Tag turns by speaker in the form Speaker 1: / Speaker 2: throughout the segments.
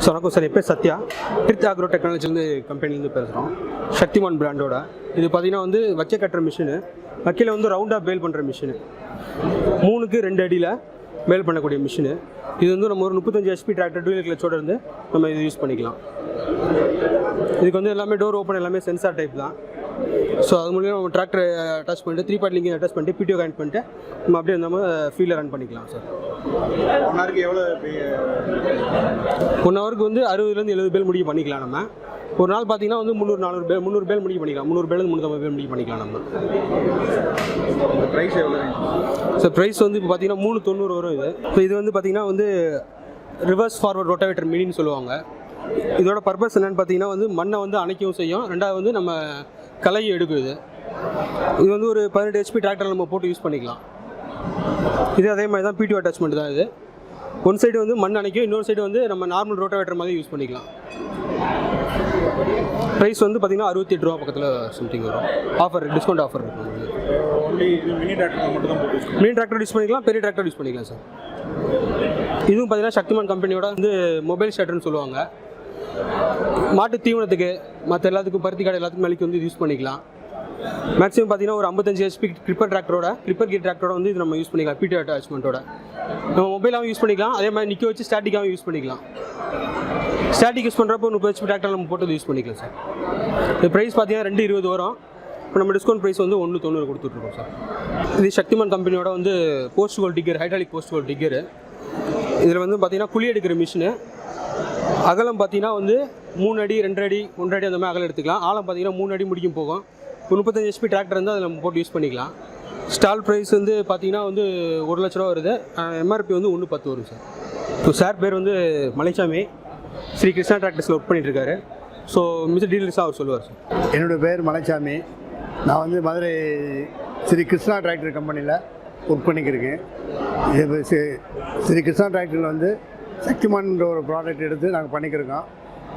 Speaker 1: வணக்கம் சார், என் பேர் சத்யா. டிர்த் ஆக்ரோ டெக்னாலஜிலேருந்து கம்பெனிலேருந்து பேசுகிறோம். சக்திமான் பிராண்டோட இது பார்த்தீங்கன்னா வந்து வைக்க கட்டுற மிஷினு. வைக்கையில் வந்து ரவுண்டாக பேல் பண்ணுற மிஷினு, 3க்கு 2 அடியில் பேல் பண்ணக்கூடிய மிஷினு. இது வந்து நம்ம ஒரு 35 HP டிராக்டர் 2 வீலர் கிளச்சோடு இருந்து நம்ம இது யூஸ் பண்ணிக்கலாம். இதுக்கு வந்து எல்லாமே டோர் ஓப்பன், எல்லாமே சென்சார் டைப் தான். ஸோ அது மூலியம் நம்ம டிராக்டர் அட்டாச் பண்ணிட்டு 3 பார்ட் லிங்கிங் அட்டாச் பண்ணிட்டு PTO கனெக்ட் பண்ணிட்டு நம்ம அப்படியே நம்ம ஃபீல்டில் ரன் பண்ணிக்கலாம் சார்.
Speaker 2: 1 ஹவருக்கு எவ்வளோ?
Speaker 1: 1 ஹவருக்கு வந்து 60லேருந்து 70 பேல் முடிக்க பண்ணிக்கலாம். நம்ம ஒரு நாள் பார்த்தீங்கன்னா வந்து 300 பேல் முடிக்க பண்ணிக்கலாம். 300 பேலேருந்து 350 பேல் முடிக்க பண்ணிக்கலாம் நம்ம.
Speaker 2: ப்ரைஸ் எவ்வளோ
Speaker 1: சார்? ப்ரைஸ் வந்து இப்போ பார்த்தீங்கன்னா 390 வரும் இது. ஸோ இது வந்து பார்த்தீங்கன்னா வந்து ரிவர்ஸ் ஃபார்வர்ட் ரொட்டாவேட்டர் மினின்னு சொல்லுவாங்க. இதோட பர்பஸ் என்னென்னு பார்த்தீங்கன்னா வந்து மண்ணை வந்து அணைக்கவும் செய்யும், ரெண்டாவது வந்து நம்ம களையை எடுக்குது. இது வந்து ஒரு 18 HP டிராக்டர் நம்ம போட்டு யூஸ் பண்ணிக்கலாம். இது அதே மாதிரி தான் PTO அட்டாச்மெண்ட் தான். இது ஒன் சைடு வந்து மண் அணைக்கும், இன்னொரு சைடு வந்து நம்ம நார்மல் ரோட்டாவேட்டர் மாதிரி யூஸ் பண்ணிக்கலாம். ப்ரைஸ் வந்து பார்த்திங்கன்னா 68 ரூபா பக்கத்தில் சம்திங் வரும். ஆஃபர், டிஸ்கவுண்ட் ஆஃபர் இருக்கும்.
Speaker 2: மினி டிராக்டர் மட்டும் தான் போட்டு
Speaker 1: மினி டிராக்டர் யூஸ் பண்ணிக்கலாம், பெரிய டிராக்டர் யூஸ் பண்ணிக்கலாம் சார். இதுவும் பார்த்திங்கன்னா சக்திமான் கம்பெனியோட வந்து மொபைல் ஷட்டர்னு சொல்லுவாங்க. மாட்டு தீவனத்துக்கு மற்ற எல்லாத்துக்கும் பருத்தி கடை எல்லாத்துக்கும் மேலேக்கு வந்து யூஸ் பண்ணிக்கலாம். மேக்ஸிமம் பார்த்தீங்கன்னா ஒரு 55 HP கிரிப்பர் கீர் டிராக்டரோட வந்து இது நம்ம யூஸ் பண்ணிக்கலாம். PTO அட்டாச்மெண்ட்டோட நம்ம மொபைலாகவும் யூஸ் பண்ணிக்கலாம், அதே மாதிரி நிற்க வச்சு ஸ்டாட்டிக்காகவும் யூஸ் பண்ணிக்கலாம். ஸ்டாட்டிக் யூஸ் பண்ணுறப்போ 30 HP டிராக்டர் நம்ம போட்டு யூஸ் பண்ணிக்கலாம் சார். இது ப்ரைஸ் பார்த்தீங்கன்னா 220 வரும். இப்போ நம்ம டிஸ்கவுண்ட் ப்ரைஸ் வந்து 190 கொடுத்துட்ருக்கோம் சார். இது சக்திமான் கம்பெனியோட வந்து post hole digger, hydraulic post hole digger. இதில் வந்து பார்த்தீங்கன்னா குழி எடுக்கிற மிஷினு. அகலம் பார்த்தீங்கன்னா வந்து 3 அடி 2 அடி 1 அடி அந்த மாதிரி அகலம் எடுத்துக்கலாம். ஆழம் பார்த்தீங்கன்னா 3 அடி முடிக்கும் போகும். 35 HP டிராக்டர் வந்து அதில் நம்ம போட்டு யூஸ் பண்ணிக்கலாம். ஸ்டால் ப்ரைஸ் வந்து பார்த்தீங்கன்னா வந்து 1 லட்ச ரூபா வருது. MRP வந்து 110 வரும் சார். ஸோ சார் பேர் வந்து மலைச்சாமி, ஸ்ரீ கிருஷ்ணா டிராக்டர்ஸில் ஒர்க் பண்ணிகிட்ருக்காரு. ஸோ மிஸ் டீலர்ஸாக அவர் சொல்லுவார் சார்.
Speaker 3: என்னோடய பேர் மலைச்சாமி. நான் வந்து மதுரை ஸ்ரீ கிருஷ்ணா டிராக்டர் கம்பெனியில் ஒர்க் பண்ணிக்கிருக்கேன். ஸ்ரீ கிருஷ்ணா டிராக்டரில் வந்து சக்திமான்ற ஒரு ப்ராடக்ட் எடுத்து நாங்கள் பண்ணிக்கிருக்கோம்.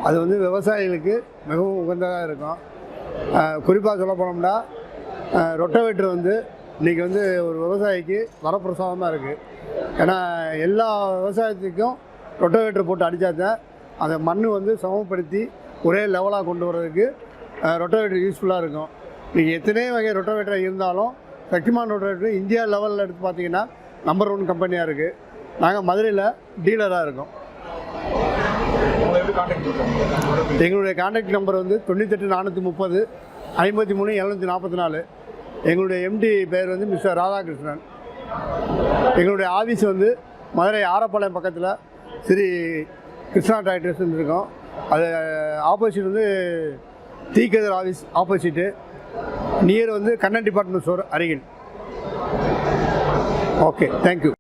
Speaker 3: அது வந்து விவசாயிகளுக்கு மிகவும் உகந்ததாக இருக்கும். குறிப்பாக சொல்ல போனோம்னா ரொட்டாவேட்டர் வந்து இன்றைக்கி வந்து ஒரு விவசாயிக்கு வரப்பிரசாதமாக இருக்குது. ஏன்னா எல்லா விவசாயத்துக்கும் ரொட்டாவேட்டர் போட்டு அடித்தா தான் அந்த மண் வந்து சமப்படுத்தி ஒரே லெவலாக கொண்டு வர்றதுக்கு ரொட்டாவேட்டர் யூஸ்ஃபுல்லாக இருக்கும். நீங்கள் எத்தனை வகை ரொட்டாவேட்டர் இருந்தாலும் சக்திமான் ரொட்டாவேட்டர் இந்தியா லெவலில் எடுத்து பார்த்தீங்கன்னா நம்பர் 1 கம்பெனியாக இருக்குது. நாங்கள் மதுரையில் டீலராக இருக்கோம். எங்களுடைய கான்டாக்ட் நம்பர் வந்து 98 430 53 744. எங்களுடைய MD பேர் வந்து மிஸ்டர் ராதாகிருஷ்ணன். எங்களுடைய ஆஃபீஸ் வந்து மதுரை ஆரப்பாளையம் பக்கத்தில் ஸ்ரீ கிருஷ்ணா டிராக்டர்ஸ் இருக்கோம். அது ஆப்போசிட் வந்து தீக்கதிர் ஆஃபீஸ் ஆப்போசிட்டு, நியர் வந்து கண்ணன் டிபார்ட்மெண்ட் ஸ்டோர் அருகில். Okay, thank you.